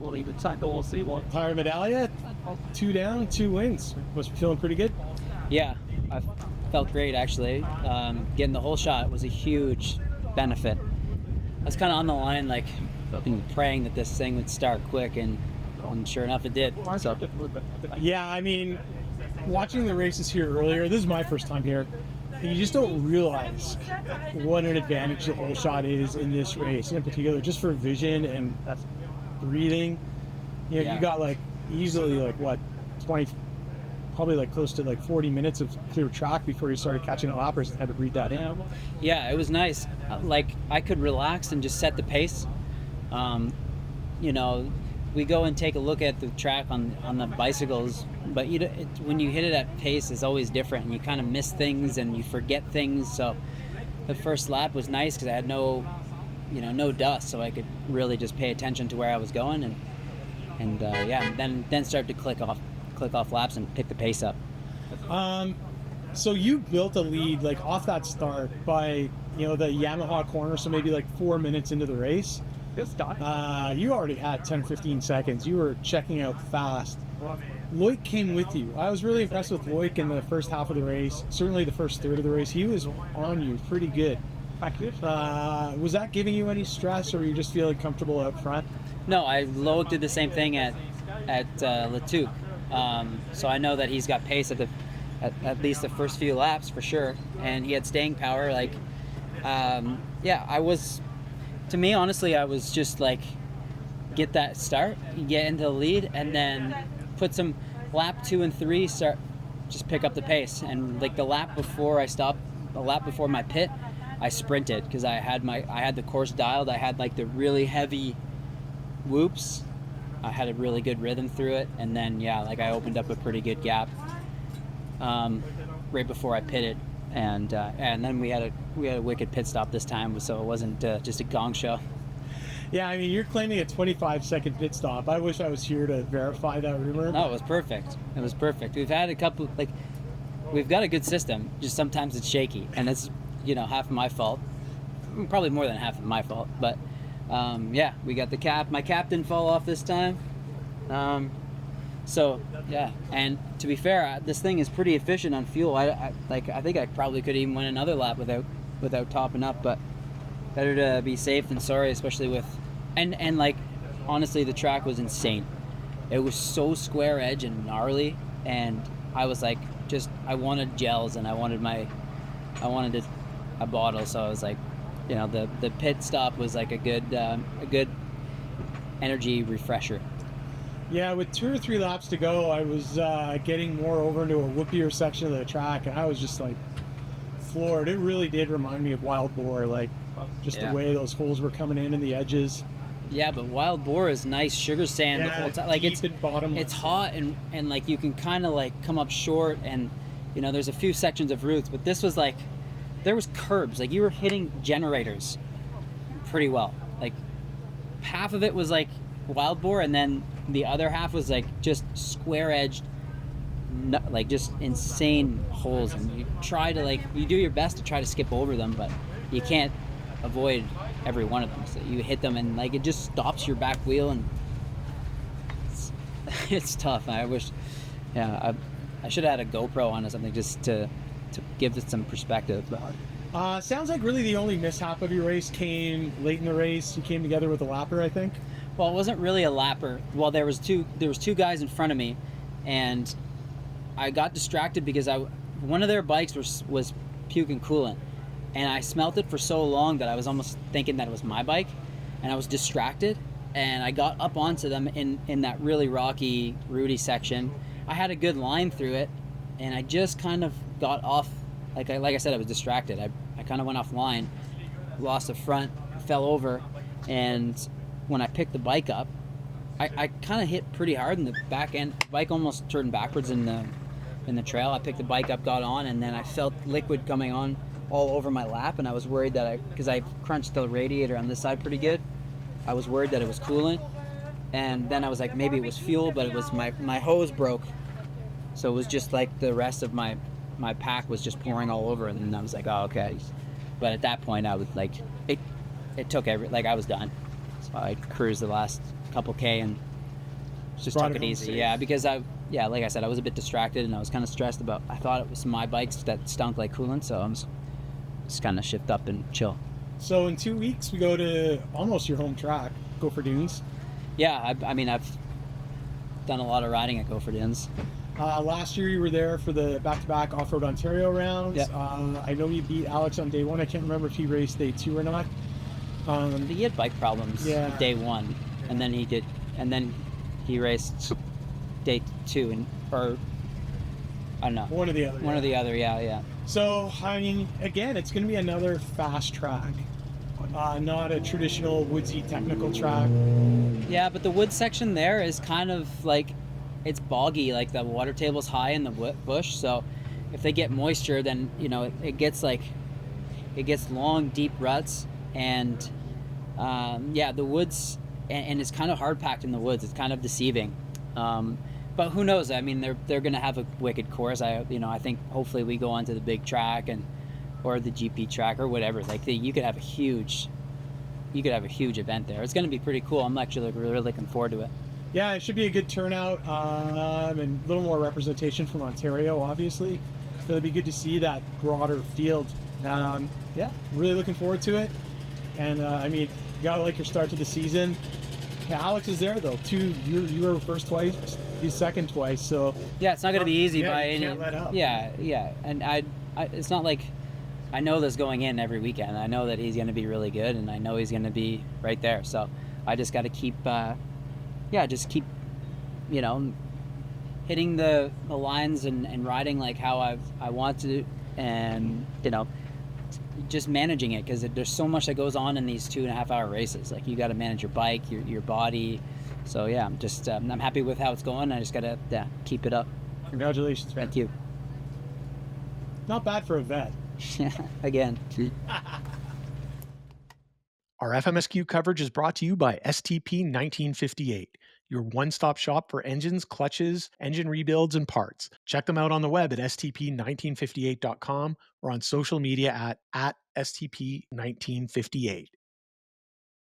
Tyler Medaglia, 2 down, 2 wins. Was feeling pretty good. Yeah, I felt great actually. Getting the whole shot was a huge benefit. I was kind of on the line, like praying that this thing would start quick, and sure enough, it did. So. Yeah, I mean, watching the races here earlier, this is my first time here. You just don't realize what an advantage the whole shot is in this race, in particular, just for vision and breathing. You know, Yeah. You got like easily like what 20, probably like close to like 40 minutes of clear track before you started catching the lappers and had to breathe that in. Yeah, it was nice. Like I could relax and just set the pace. You know, we go and take a look at the track on the bicycles, but when you hit it at pace, it's always different, and you kind of miss things and you forget things. So the first lap was nice because I had no dust, so I could really just pay attention to where I was going, and then start to click off laps and pick the pace up. So you built a lead like off that start by the Yamaha corner, so maybe like 4 minutes into the race. You already had 10-15 seconds. You were checking out fast. Loic came with you. I was really impressed with Loic in the first half of the race, certainly the first third of the race. He was on you pretty good. Was that giving you any stress, or were you just feeling comfortable up front? No, Loic did the same thing at Latuque. So I know that he's got pace at least the first few laps for sure, and he had staying power. To me, honestly, I was just like, get that start, get into the lead, and then put some lap 2 and 3, just pick up the pace. And like the lap before my pit, I sprinted because I had the course dialed. I had like the really heavy whoops. I had a really good rhythm through it, and then I opened up a pretty good gap right before I pitted. And then we had a wicked pit stop this time, so it wasn't just a gong show. Yeah, I mean, you're claiming a 25-second pit stop. I wish I was here to verify that rumor. No, it was perfect. It was perfect. We've had a couple, we've got a good system. Just sometimes it's shaky, and it's half of my fault. Probably more than half of my fault. But we got the cap. My cap didn't fall off this time. So yeah, and to be fair, this thing is pretty efficient on fuel. I think I probably could even win another lap without topping up, but better to be safe than sorry, especially with and honestly, the track was insane. It was so square edge and gnarly, and I was like, I wanted gels, and I wanted a bottle, so I was like, the pit stop was like a good energy refresher. Yeah, with 2 or 3 laps to go, I was getting more over into a whoopier section of the track, and I was just like floored. It really did remind me of Wild Boar, the way those holes were coming in and the edges. Yeah, but Wild Boar is nice sugar sand the whole time. It's hot and like you can kind of come up short, and there's a few sections of roots, but this was there was curbs. You were hitting generators pretty well. Half of it was Wild Boar, and then the other half was just square edged, just insane holes, and you try to you do your best to try to skip over them, but you can't avoid every one of them. So you hit them, and it just stops your back wheel, and it's tough. I wish, I should have had a GoPro on or something just to give it some perspective. Sounds like really the only mishap of your race came late in the race. You came together with a lapper, I think. Well, it wasn't really a lapper. Well, there was two guys in front of me, and I got distracted because one of their bikes was puking coolant, and I smelt it for so long that I was almost thinking that it was my bike, and I was distracted, and I got up onto them in that really rocky, rooty section. I had a good line through it, and I just kind of got off. Like I said, I was distracted. I kind of went off line, lost the front, fell over, and when I picked the bike up, I kind of hit pretty hard in the back end. The bike almost turned backwards in the trail. I picked the bike up, got on, and then I felt liquid coming on all over my lap, and I was worried that because I crunched the radiator on this side pretty good, I was worried that it was coolant, and then I was like, maybe it was fuel, but it was my hose broke, so it was just the rest of my pack was just pouring all over, and then I was like, oh, okay. But at that point, I was it took I was done. So I cruised the last couple K and just Brought took it it home easy. safe. Yeah, because like I said, I was a bit distracted and I was kind of stressed about. I thought it was my bikes that stunk like coolant, so I'm just kind of shift up and chill. So in 2 weeks, we go to almost your home track, Gopher Dunes. Yeah, I mean, I've done a lot of riding at Gopher Dunes. Last year you were there for the back-to-back Off-Road Ontario rounds. Yep. I know you beat Alex on day one. I can't remember if he raced day two or not. He had bike problems day one, and then he raced day two, or I don't know. One or the other. One or the other, yeah. So, I mean, again, it's going to be another fast track. Not a traditional woodsy technical track. Yeah, but the wood section there is kind of like, it's boggy, like the water table's high in the bush, so if they get moisture, then, you know, it gets long, deep ruts, and the woods, and it's kind of hard packed in the woods. It's kind of deceiving. But who knows? I mean, they're going to have a wicked course. I think hopefully we go onto the big track or the GP track or whatever. Like you could have a huge event there. It's going to be pretty cool. I'm actually really looking forward to it. Yeah, it should be a good turnout, and a little more representation from Ontario, obviously. So it'll be good to see that broader field. Really looking forward to it. And I mean, you gotta like your start to the season. Yeah, Alex is there though. You were first twice, he's second twice. So yeah, it's not going to be easy by you any. Can't let up. Yeah, and I it's not like I know this going in every weekend. I know that he's going to be really good, and I know he's going to be right there. So I just got to keep, you know, hitting the lines and riding like how I want to, and you know, just managing it, because there's so much that goes on in these 2.5 hour races. Like you got to manage your bike, your body. So yeah, I'm just I'm happy with how it's going. I just got to keep it up. Congratulations, man. Thank you. Not bad for a vet. Again. Our FMSQ coverage is brought to you by STP 1958, your one-stop shop for engines, clutches, engine rebuilds, and parts. Check them out on the web at stp1958.com or on social media at STP1958.